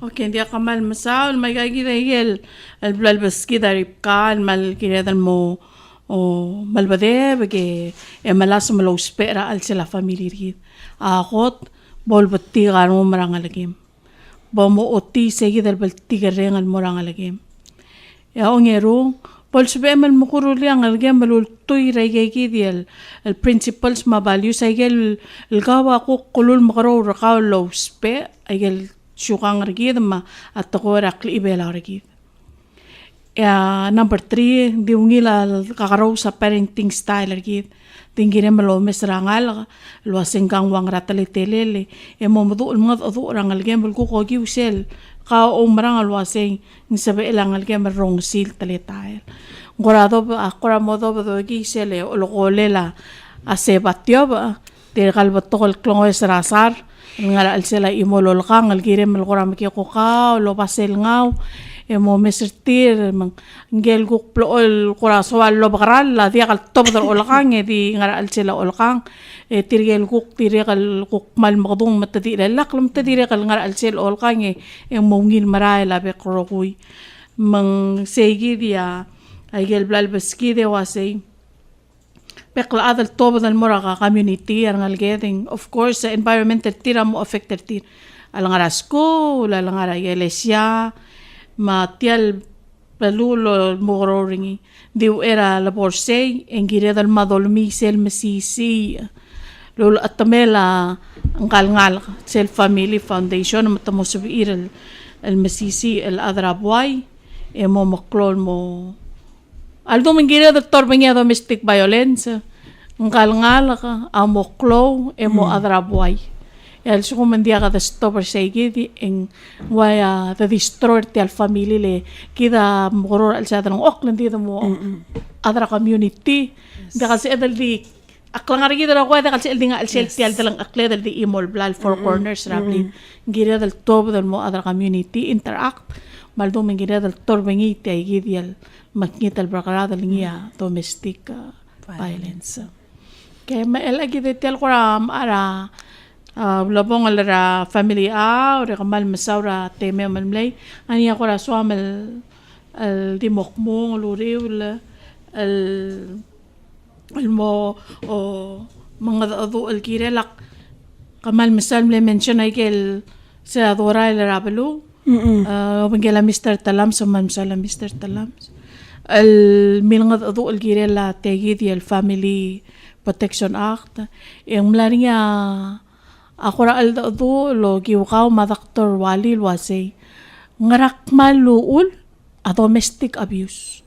Okay, hindi ka mal masaul may gagida higel albalbas kita Ribka mal kinedal mo o malbade bagi malas malo spera al sila family rit akot bol batti mo marangalagim bomo oti segi dal balti garengal morangalagim ya ongerong Pol subemal mukuruli ang algem balul tuy raygay diel el principles ma values aygel el gawa ko kulul makaro rakaw low spe aygel syukang rigid ma at ko rakli ibela rigid. Number 3 diungila kakaraw sa parenting style rigid. Tingire malo mesrangal luasing kang wang rataletelele mo mudu mga adu orang algem bal ko kogi usel ka umrang alwasing ni sabe ilang algem rong sil taletay ngorado akora modo do gi sele o lokolela ase batyo ba tirgal batol klong esrasar ngala alsela imolol kang algire mel koram ki ko ka lo pasel ngaw mo mesertir mang ngel guk plol kuraswal lo bakral la dia kal top dal olkang di ngara alsela olkang tirgel guk mal magdung matadi lak lam tadi kal ngara alsel olkang mo ngil maray la be krokuy mang segi dia ay gel blal beski de wasay pekla adal top dal moraga community ang getting of course environmental tira mo affected al ngara school la ngara iglesia matial Lalulo mororingi. Diu era la borsei engire dal madolmi sel masisi. Lolo atamela ngal sel family foundation matamo subir el masisi el adrabway e mo maklol mo aldo mengire del torbenya domestic violence ngal ka amoklo e mo adrabway. El suko mandiaga da stopper segidi en waya da destroyer te al family le kida moror al sa ng Auckland dito mo adra community da kasi edal di aklangar gida ra waya da kasi el dinga al sel ti al dalang akle dal di imol blal four corners rapli gira dal top dal mo adra community interact maldo mengira dal torbengi te gidi al makita al brakarada lingia domestic violence kaya maela gida tel koram ara labong alara family o kamal masaura teme malmlay ani ako ra swamel al dimokmo luriw al mo o mga adu al kirelak kamal masalmle mention ay kel sa adora el rabelu bangela Mr. Talams mamsala Mr. Talams al milngad adu al kirela tegid el Family Protection Act yung mlaringa ako ra alda do lo giwakaw ma Dr. Wali Luasay ngarak maluul a domestic abuse.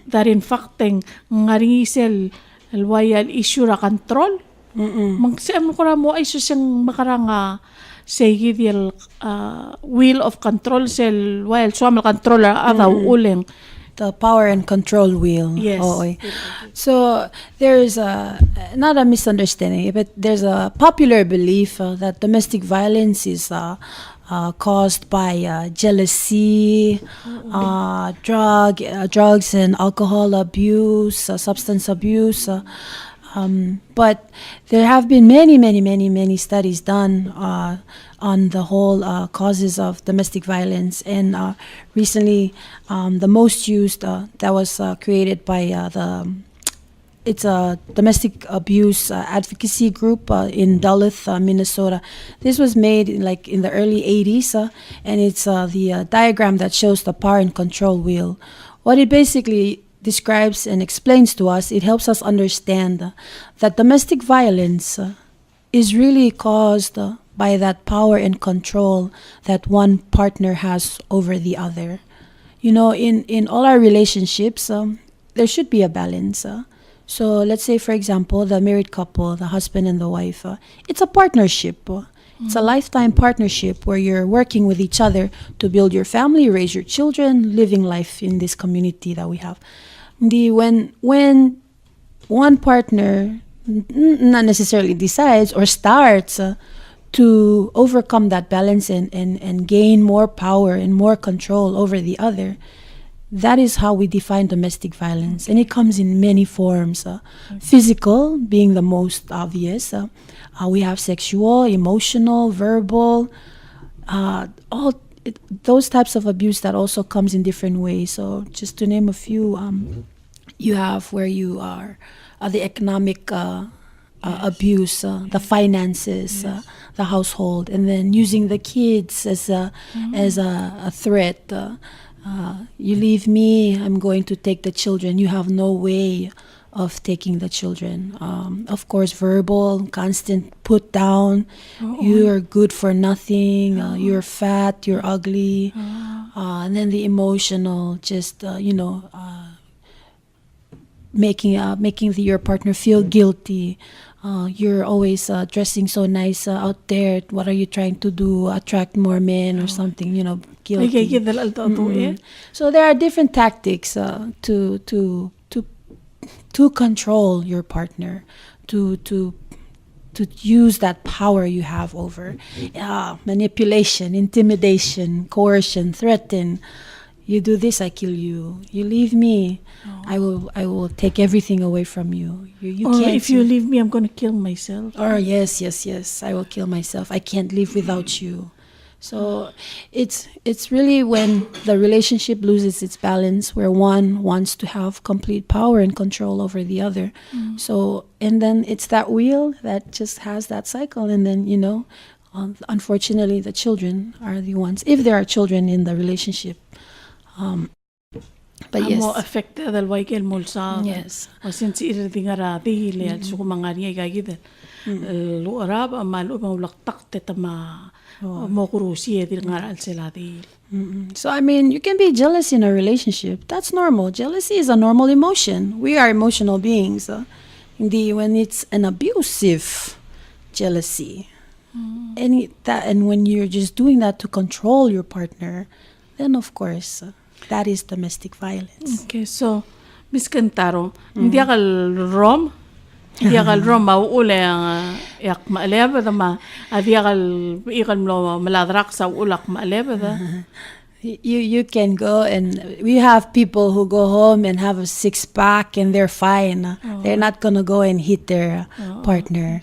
That in fact ngaringisel alwaya issue ra control. Magsem ko ra mo ay susang makaranga say the wheel of control sel while swam control adaw uleng. The power and control wheel. Yes. So there's not a misunderstanding, but there's a popular belief that domestic violence is caused by jealousy, drugs and alcohol abuse, substance abuse. But there have been many studies done on the whole causes of domestic violence, and recently the most used that was created by it's a domestic abuse advocacy group in Duluth, Minnesota. This was made in the early 80s, and it's the diagram that shows the power and control wheel. What it basically describes and explains to us, it helps us understand that domestic violence is really caused by that power and control that one partner has over the other. You know, in all our relationships, there should be a balance. So let's say, for example, the married couple, the husband and the wife, it's a partnership. It's a lifetime partnership where you're working with each other to build your family, raise your children, living life in this community that we have. When one partner not necessarily decides or starts to overcome that balance and gain more power and more control over the other, that is how we define domestic violence. And it comes in many forms. Physical being the most obvious. We have sexual, emotional, verbal, those types of abuse that also comes in different ways. So just to name a few, you have where you are the economic abuse, the finances, the household, and then using the kids as a threat. You leave me, I'm going to take the children. You have no way of taking the children. Of course, verbal, constant put down. You're good for nothing. You're fat. You're ugly. And then the emotional, just making your partner feel guilty. You're always dressing so nice out there. What are you trying to do? Attract more men or something? Guilty. So there are different tactics to control your partner, to use that power you have over manipulation, intimidation, coercion, threaten. You do this, I kill you. You leave me, I will take everything away from you. You or can't. if you leave me, I'm going to kill myself. Or yes, I will kill myself. I can't live without you. So it's really when the relationship loses its balance, where one wants to have complete power and control over the other. So, and then it's that wheel that just has that cycle, and then unfortunately the children are the ones, if there are children in the relationship, But yes. Amo affected dal waigel mulsa. Yes. Wasin si irdingara dihil ya suku mangania gagida. Lu arab amal ulaktak tetama mo kurusi edirngara sila dihil. So, I mean, you can be jealous in a relationship. That's normal. Jealousy is a normal emotion. We are emotional beings. Hindi when it's an abusive jealousy. And when you're just doing that to control your partner, then of course, that is domestic violence. Okay, so, Miss Kintaro, hindi akal rom? Hindi akal rom, mauule ang yak maaleba da ma, adi akal ikal mo maladrak sa ulak maaleba da. You can go, and we have people who go home and have a 6-pack and they're fine. They're not gonna go and hit their partner.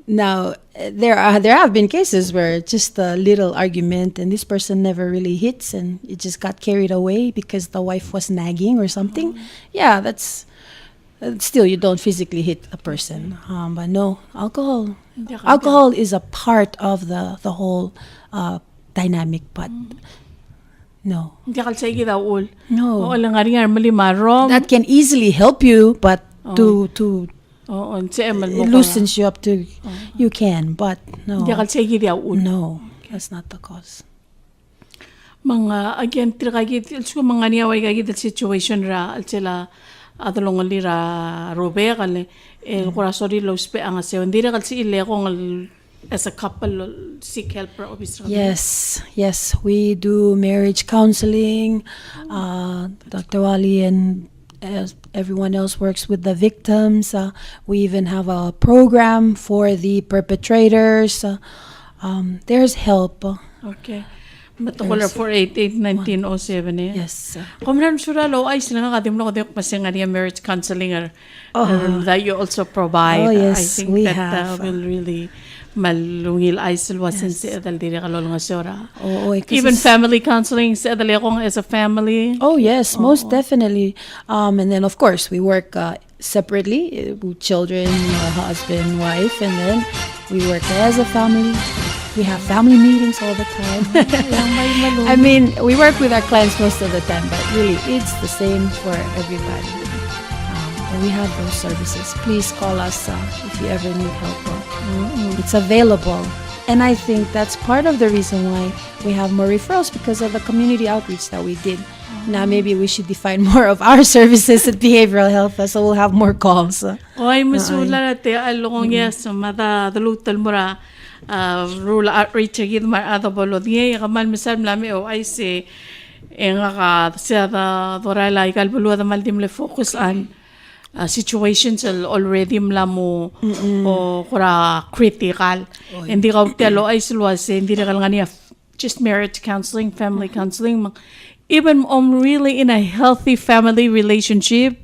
Now there have been cases where just a little argument and this person never really hits and it just got carried away because the wife was nagging or something. Yeah, that's still you don't physically hit a person. But no, alcohol is a part of the whole dynamic, but no. Hindi akal sa ikita ul. No. O alang nga rin malimarom. That can easily help you, but to it loosens you up to you can, but no. Hindi akal sa ikita ul. No, that's not the cause. Mga again tirakagit also mga niya way kagit situation ra sila adolong lira robe kale el corazón lo spe ang se hindi ra kasi ile kong as a couple seek help for obviously. Yes, we do marriage counseling. Dr. Wali and everyone else works with the victims. We even have a program for the perpetrators. There's help. Okay. Matukola 488-1907 eh. Yes. Kumram sura lo ay sila nga kadim lo kodek pasingari marriage counseling that you also provide. Oh, yes, I think we that have. will really malungil ay silwa since edal diri kalolo nga sura. Even Even family counseling sa edal akong as a family. Oh yes, most definitely. And then of course we work separately with children, husband, wife, and then we work as a family. We have family meetings all the time. I mean, we work with our clients most of the time, but really it's the same for everybody. And we have those services. Please call us if you ever need help. It's available. And I think that's part of the reason why we have more referrals, because of the community outreach that we did. Now maybe we should define more of our services at behavioral health, so we'll have more calls. Oy, masula te along yes, mata dalutal mura rural outreach gid mar adabolo die kamal misal mlami o ay se nga ka sa dorala ikal bulu da maldim le focus on situations already mlamo o kura critical. Hindi ka telo ay silwas hindi ka ngani just marriage counseling, family counseling. Even really in a healthy family relationship,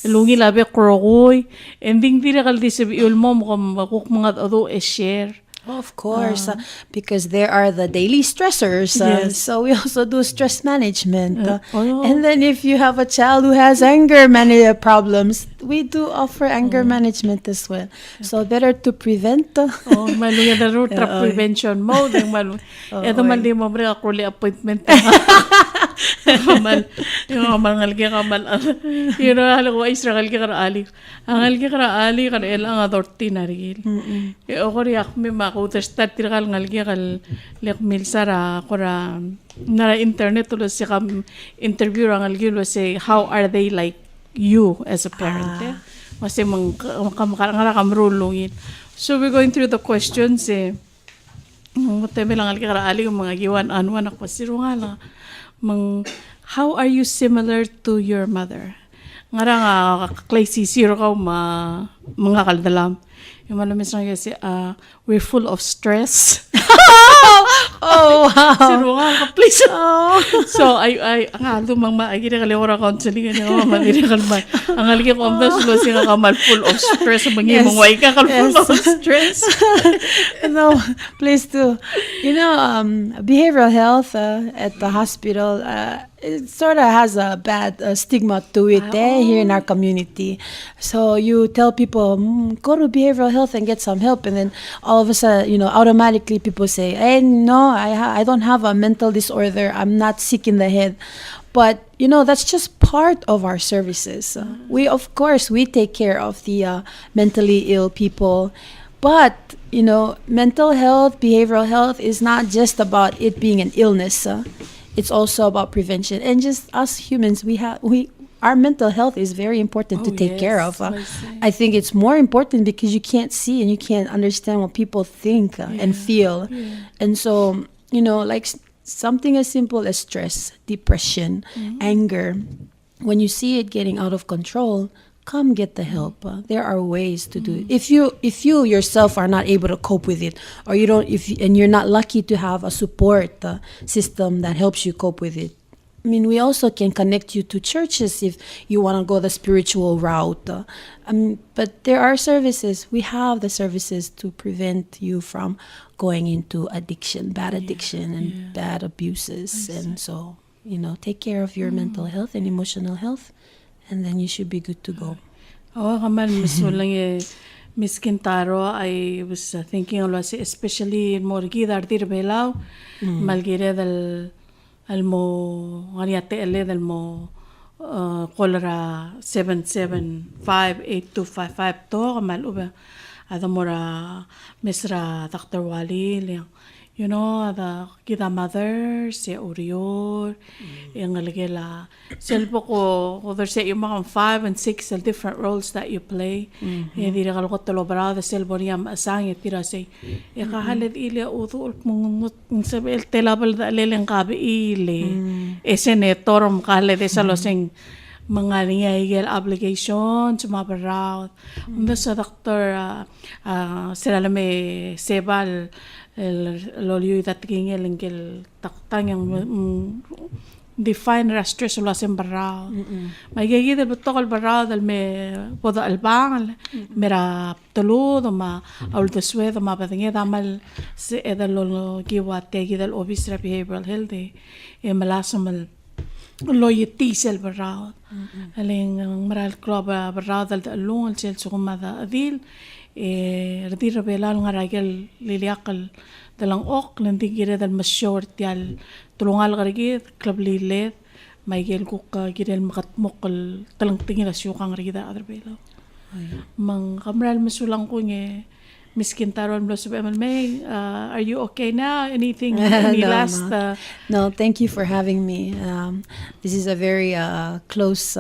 lungi labi krogoy, ending di kal disabi ulmo mo mga ado share. Of course, because there are the daily stressors. So we also do stress management. And then if you have a child who has anger problems, we do offer anger management as well. So better to prevent. Maluya na root prevention mode. Ito mali mo bre ako appointment. Yung ngalgi kamal. Yung halo ay Israel ka ali. Ang ngalgi ka ali kan elang adorti na rigil. O ko riak mi makutas tatirkal ngalgi kal lek milsara kora na internet tulo si kam interview ang ngalgi lo say how are they like you as a parent. Kasi ngara kamrulungin. So we're going through the questions Teme lang ngalgi ka ali yung mga giwan anwan ako siro nga lang. How are you similar to your mother? Ngara nga klase zero ka mga kaldalam. Yung malamis na kasi we're full of stress. Oh wow. Zero nga please. So I ang lumang maagi na kaliwara counseling ni mama diri kalma. Ang algi ko amda sulo singa kamal full of stress mga way ka full of stress. No, please do. You know, behavioral health at the hospital, it sort of has a bad stigma to it here in our community. So you tell people, go to behavioral health and get some help. And then all of a sudden, automatically people say, hey, no, I don't have a mental disorder. I'm not sick in the head. But, that's just part of our services. Of course, we take care of the mentally ill people. But, mental health, behavioral health is not just about it being an illness. It's also about prevention. And just us humans, our mental health is very important to take care of. I think it's more important because you can't see and you can't understand what people think and feel. Yeah. And so, like something as simple as stress, depression, anger, when you see it getting out of control, come get the help. There are ways to do it. If you yourself are not able to cope with it, or and you're not lucky to have a support system that helps you cope with it, we also can connect you to churches if you want to go the spiritual route. But there are services. We have the services to prevent you from going into bad addiction and bad abuses. And so, take care of your mental health and emotional health. And then you should be good to go. Miss Kintaro, I was thinking especially in Morgida Ardir Belao, Malgire del Ariate Ele del Cholera 775-8255 to Maluba Adamora Misra Dr. Wali the kita mother si Urior yung alagela selpo ko there's yung mga 5 and 6 different roles that you play di ra ko tolo bra the selbo niya asang tira say kahalid ile utul mong sabel telabal da leleng kabe ile senator kahalid sa losing mga niyayigil obligations mabaraw sa doctor sila may sebal lolio tatingil ingil taktang yang define rastres wala sem barao may gigid butokal barao dal me poda albang mera tolo ma aul deswe ma patinge damal se edal giwate gidal obisra behavioral health malasamal loyalty sel barao aling maral club barao dal long sel sugma da adil Retira belal nga ragel liliakal dalang ok nanti gira dal masyort yal tulungal karigid club lilet may gel kuk girel makatmok talang tingin asyukang rida adar belaw mang kamral masulang ko nge Miss Kintaro and Palau Supreme Court, are you okay now? Anything? No, thank you for having me. This is a very close,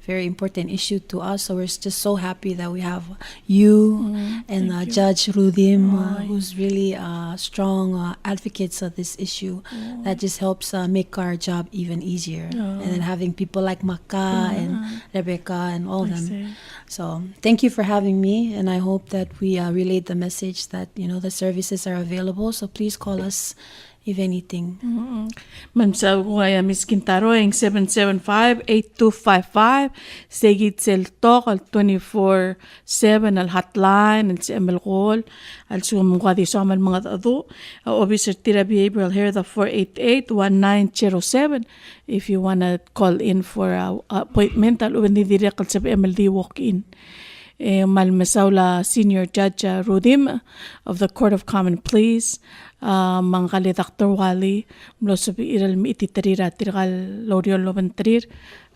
very important issue to us. So we're just so happy that we have you and Judge Rudim, who's really strong advocates of this issue. That just helps make our job even easier. And then having people like Makka and Rebecca and all of them. So thank you for having me, and I hope that we relayed the message that the services are available. So please call us if anything. Ma'am, sa Miss Kintaro, ang 775-8255, Segit Sel Talk, al 24/7, al hotline, al si ML Call, al sumungkwadi sa amal mga tado, Officer Tira Behavioral here, the 488-1907, if you want to call in for an appointment, al uwandi direct al sa MLD walk-in. Malmasawla Senior Judge Rudim of the Court of Common Pleas, mga kali Dr. Wali, mlosobi iral mi ititarira tirgal loriol lobantarir,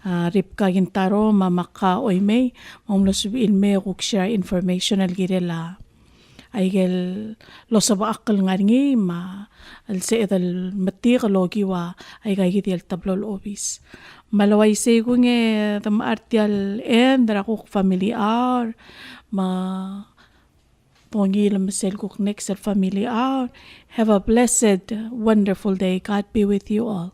Ribka Kintaro, Makka Oimei, mlosobi ilme share information algirela. Aigel losaba akal ngaringi ma al seedal mati kalogi wa ay gaygi al tablol obis. Malaway sego nge tam artial drakuk family hour ma pongi lamasel kuk next family hour. Have a blessed, wonderful day. God be with you all.